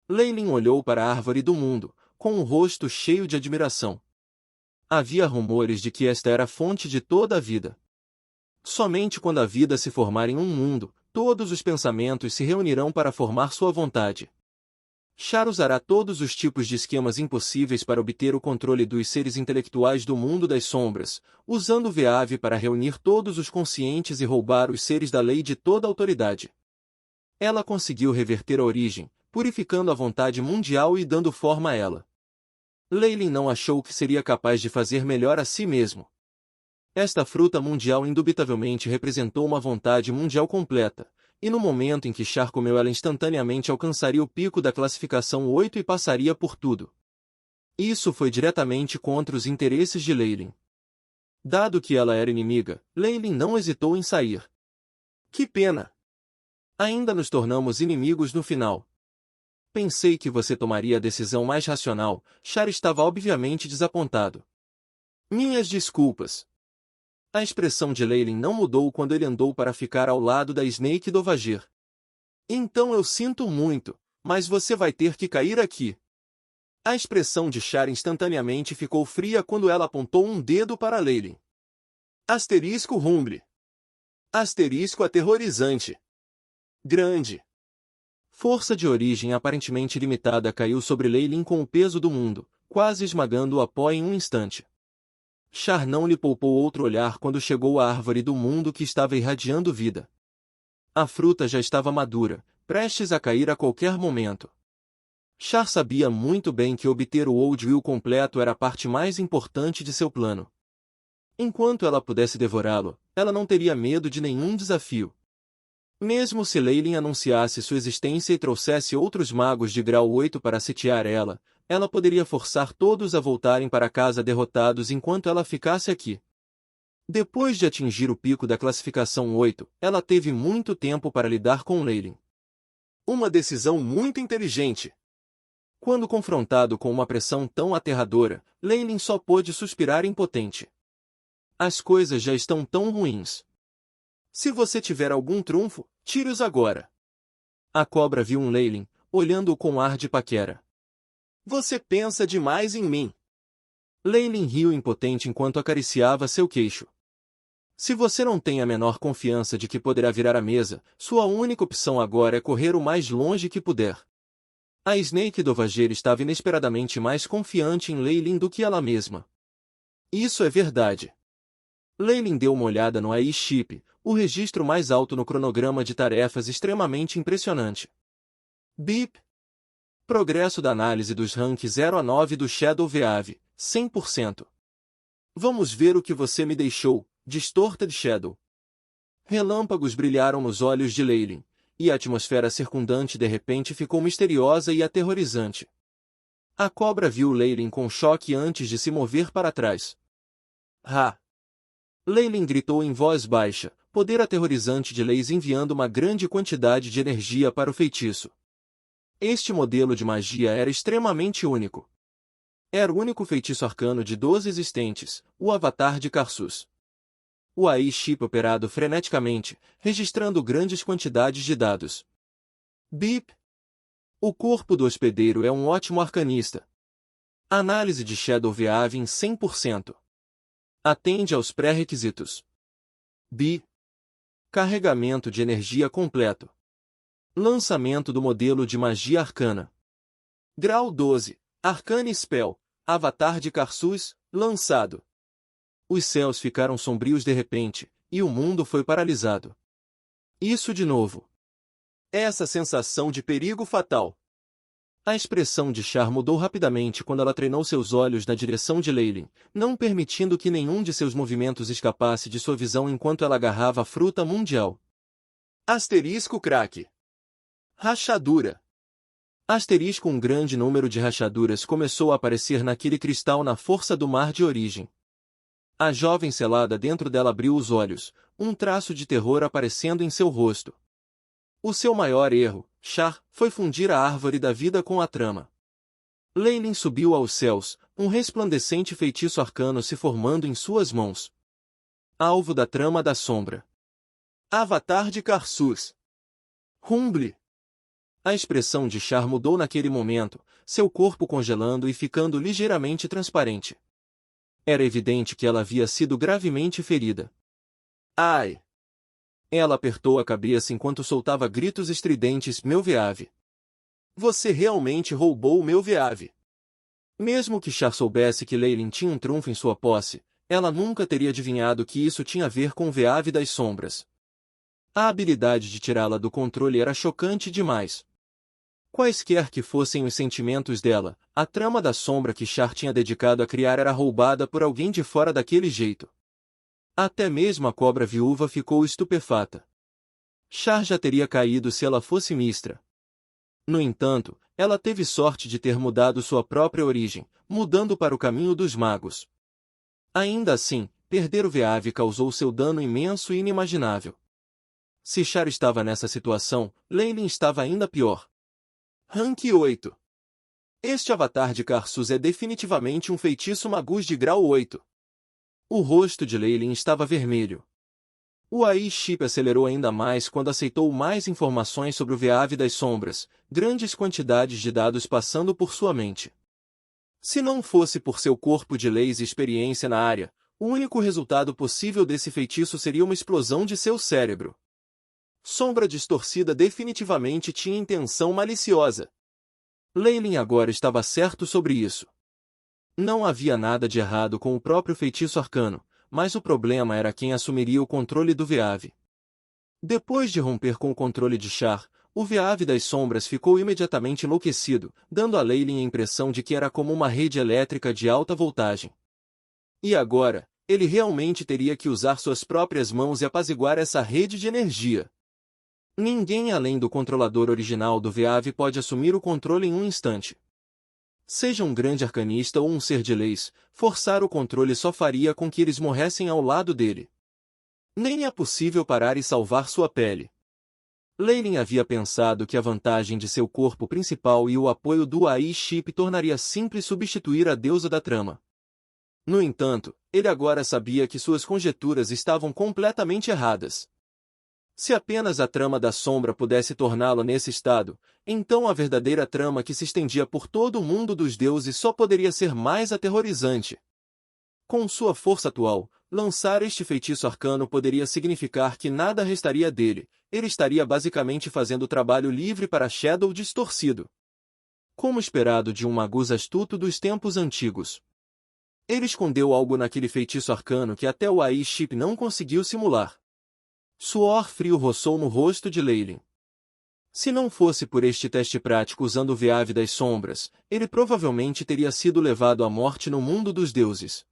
Leilin olhou para a árvore do mundo, com o rosto cheio de admiração. Havia rumores de que esta era a fonte de toda a vida. Somente quando a vida se formar em um mundo, todos os pensamentos se reunirão para formar sua vontade. Char usará todos os tipos de esquemas impossíveis para obter o controle dos seres intelectuais do mundo das sombras, usando o VAV para reunir todos os conscientes e roubar os seres da lei de toda autoridade. Ela conseguiu reverter a origem, purificando a vontade mundial e dando forma a ela. Leilin não achou que seria capaz de fazer melhor a si mesmo. Esta fruta mundial indubitavelmente representou uma vontade mundial completa, e no momento em que Char comeu ela instantaneamente alcançaria o pico da classificação 8 e passaria por tudo. Isso foi diretamente contra os interesses de Leilin. Dado que ela era inimiga, Leilin não hesitou em sair. Que pena! Ainda nos tornamos inimigos no final. Pensei que você tomaria a decisão mais racional. Char estava obviamente desapontado. Minhas desculpas. A expressão de Leilin não mudou quando ele andou para ficar ao lado da Snake Dovagir. Então eu sinto muito, mas você vai ter que cair aqui. A expressão de Char instantaneamente ficou fria quando ela apontou um dedo para Leilin. Asterisco rumble. Asterisco aterrorizante. Grande. Força de origem aparentemente limitada caiu sobre Leilin com o peso do mundo, quase esmagando-o a pó em um instante. Char não lhe poupou outro olhar quando chegou à árvore do mundo que estava irradiando vida. A fruta já estava madura, prestes a cair a qualquer momento. Char sabia muito bem que obter o Old Will completo era a parte mais importante de seu plano. Enquanto ela pudesse devorá-lo, ela não teria medo de nenhum desafio. Mesmo se Leilin anunciasse sua existência e trouxesse outros magos de grau 8 para sitiar ela, ela poderia forçar todos a voltarem para casa derrotados enquanto ela ficasse aqui. Depois de atingir o pico da classificação 8, ela teve muito tempo para lidar com Leilin. Uma decisão muito inteligente. Quando confrontado com uma pressão tão aterradora, Leilin só pôde suspirar impotente. As coisas já estão tão ruins. Se você tiver algum trunfo, tire-os agora. A cobra viu um Leilin, olhando-o com ar de paquera. Você pensa demais em mim. Leilin riu impotente enquanto acariciava seu queixo. Se você não tem a menor confiança de que poderá virar a mesa, sua única opção agora é correr o mais longe que puder. A Snake Dovagir estava inesperadamente mais confiante em Leilin do que ela mesma. Isso é verdade. Leilin deu uma olhada no AI Chip, o registro mais alto no cronograma de tarefas extremamente impressionante. Bip. Progresso da análise dos ranks 0 a 9 do Shadow VAV, 100%. Vamos ver o que você me deixou, Distorted Shadow. Relâmpagos brilharam nos olhos de Leilin, e a atmosfera circundante de repente ficou misteriosa e aterrorizante. A cobra viu Leilin com choque antes de se mover para trás. Ha! Leilin gritou em voz baixa, poder aterrorizante de leis enviando uma grande quantidade de energia para o feitiço. Este modelo de magia era extremamente único. Era o único feitiço arcano de 12 existentes, o Avatar de Karsus. O AI Chip operado freneticamente, registrando grandes quantidades de dados. Bip. O corpo do hospedeiro é um ótimo arcanista. Análise de Shadow VAV em 100%. Atende aos pré-requisitos. Bi. Carregamento de energia completo. Lançamento do modelo de magia arcana. Grau 12. Arcane Spell. Avatar de Karsus, lançado. Os céus ficaram sombrios de repente, e o mundo foi paralisado. Isso de novo. Essa sensação de perigo fatal. A expressão de Char mudou rapidamente quando ela treinou seus olhos na direção de Leilin, não permitindo que nenhum de seus movimentos escapasse de sua visão enquanto ela agarrava a fruta mundial. Asterisco craque. Rachadura. Asterisco. Um grande número de rachaduras começou a aparecer naquele cristal na força do mar de origem. A jovem selada dentro dela abriu os olhos, um traço de terror aparecendo em seu rosto. O seu maior erro, Char, foi fundir a árvore da vida com a trama. Leilin subiu aos céus, um resplandecente feitiço arcano se formando em suas mãos. Alvo da trama da sombra. Avatar de Karsus. Rumble. A expressão de Char mudou naquele momento, seu corpo congelando e ficando ligeiramente transparente. Era evidente que ela havia sido gravemente ferida. Ai! Ela apertou a cabeça enquanto soltava gritos estridentes. Meu Veave! Você realmente roubou o meu Veave! Mesmo que Char soubesse que Leylin tinha um trunfo em sua posse, ela nunca teria adivinhado que isso tinha a ver com o Veave das Sombras. A habilidade de tirá-la do controle era chocante demais. Quaisquer que fossem os sentimentos dela, a trama da sombra que Char tinha dedicado a criar era roubada por alguém de fora daquele jeito. Até mesmo a cobra viúva ficou estupefata. Char já teria caído se ela fosse Mistra. No entanto, ela teve sorte de ter mudado sua própria origem, mudando para o caminho dos magos. Ainda assim, perder o Veave causou seu dano imenso e inimaginável. Se Char estava nessa situação, Leylin estava ainda pior. Rank 8. Este avatar de Karsus é definitivamente um feitiço Magus de grau 8. O rosto de Leylin estava vermelho. O AI Chip acelerou ainda mais quando aceitou mais informações sobre o Veave das Sombras, grandes quantidades de dados passando por sua mente. Se não fosse por seu corpo de leis e experiência na área, o único resultado possível desse feitiço seria uma explosão de seu cérebro. Sombra distorcida definitivamente tinha intenção maliciosa. Leylin agora estava certo sobre isso. Não havia nada de errado com o próprio feitiço arcano, mas o problema era quem assumiria o controle do Veave. Depois de romper com o controle de Char, o Veave das Sombras ficou imediatamente enlouquecido, dando a Leylin a impressão de que era como uma rede elétrica de alta voltagem. E agora, ele realmente teria que usar suas próprias mãos e apaziguar essa rede de energia. Ninguém além do controlador original do Veave pode assumir o controle em um instante. Seja um grande arcanista ou um ser de leis, forçar o controle só faria com que eles morressem ao lado dele. Nem é possível parar e salvar sua pele. Leylin havia pensado que a vantagem de seu corpo principal e o apoio do AI Chip tornaria simples substituir a deusa da trama. No entanto, ele agora sabia que suas conjecturas estavam completamente erradas. Se apenas a trama da sombra pudesse torná-lo nesse estado, então a verdadeira trama que se estendia por todo o mundo dos deuses só poderia ser mais aterrorizante. Com sua força atual, lançar este feitiço arcano poderia significar que nada restaria dele, ele estaria basicamente fazendo trabalho livre para Shadow distorcido. Como esperado de um magus astuto dos tempos antigos. Ele escondeu algo naquele feitiço arcano que até o AI Chip não conseguiu simular. Suor frio roçou no rosto de Leylin. Se não fosse por este teste prático usando o Veave das Sombras, ele provavelmente teria sido levado à morte no mundo dos deuses.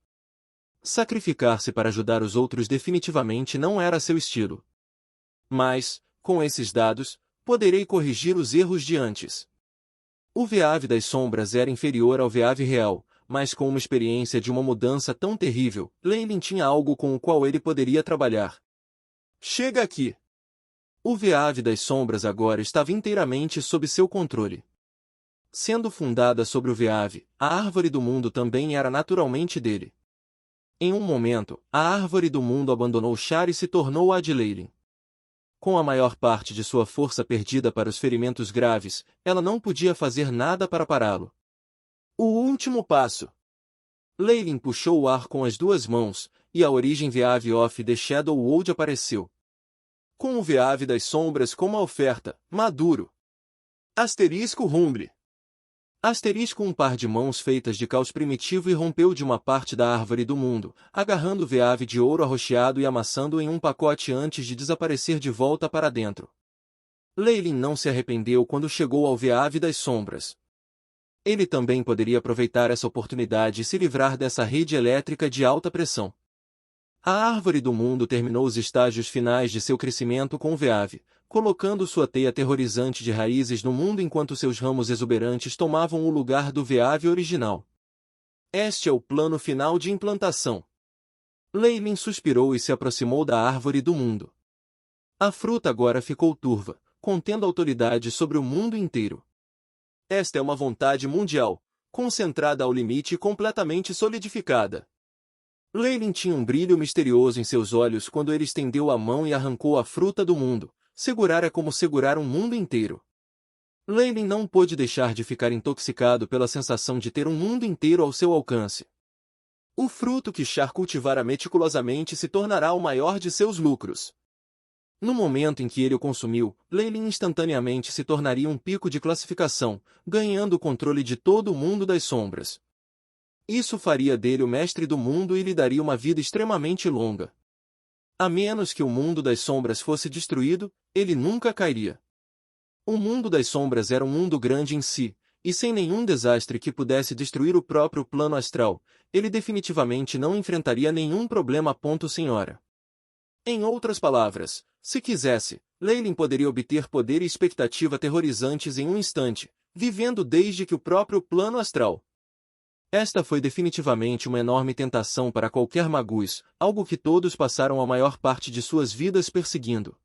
Sacrificar-se para ajudar os outros definitivamente não era seu estilo. Mas, com esses dados, poderei corrigir os erros de antes. O Veave das Sombras era inferior ao Veave real, mas com uma experiência de uma mudança tão terrível, Leylin tinha algo com o qual ele poderia trabalhar. Chega aqui! O Veave das Sombras agora estava inteiramente sob seu controle. Sendo fundada sobre o Veave, a Árvore do Mundo também era naturalmente dele. Em um momento, a Árvore do Mundo abandonou Char e se tornou a de Leylin. Com a maior parte de sua força perdida para os ferimentos graves, ela não podia fazer nada para pará-lo. O último passo. Leylin puxou o ar com as duas mãos, e a origem Veave of the Shadow World apareceu. Com o Veave das Sombras como a oferta, maduro. Asterisco rumble. Asterisco um par de mãos feitas de caos primitivo irrompeu de uma parte da Árvore do Mundo, agarrando o Veave de ouro arroxeado e amassando-o em um pacote antes de desaparecer de volta para dentro. Leylin não se arrependeu quando chegou ao Veave das Sombras. Ele também poderia aproveitar essa oportunidade e se livrar dessa rede elétrica de alta pressão. A Árvore do Mundo terminou os estágios finais de seu crescimento com o Veave, colocando sua teia aterrorizante de raízes no mundo enquanto seus ramos exuberantes tomavam o lugar do Veave original. Este é o plano final de implantação. Leylin suspirou e se aproximou da Árvore do Mundo. A fruta agora ficou turva, contendo autoridade sobre o mundo inteiro. Esta é uma vontade mundial, concentrada ao limite e completamente solidificada. Leylin tinha um brilho misterioso em seus olhos quando ele estendeu a mão e arrancou a fruta do mundo. Segurar é como segurar um mundo inteiro. Leilin não pôde deixar de ficar intoxicado pela sensação de ter um mundo inteiro ao seu alcance. O fruto que Char cultivara meticulosamente se tornará o maior de seus lucros. No momento em que ele o consumiu, Leilin instantaneamente se tornaria um pico de classificação, ganhando o controle de todo o mundo das sombras. Isso faria dele o mestre do mundo e lhe daria uma vida extremamente longa. A menos que o mundo das sombras fosse destruído, ele nunca cairia. O mundo das sombras era um mundo grande em si, e sem nenhum desastre que pudesse destruir o próprio plano astral, ele definitivamente não enfrentaria nenhum problema. Senhora. Em outras palavras, se quisesse, Leilin poderia obter poder e expectativa aterrorizantes em um instante, vivendo desde que o próprio plano astral. Esta foi definitivamente uma enorme tentação para qualquer magus, algo que todos passaram a maior parte de suas vidas perseguindo.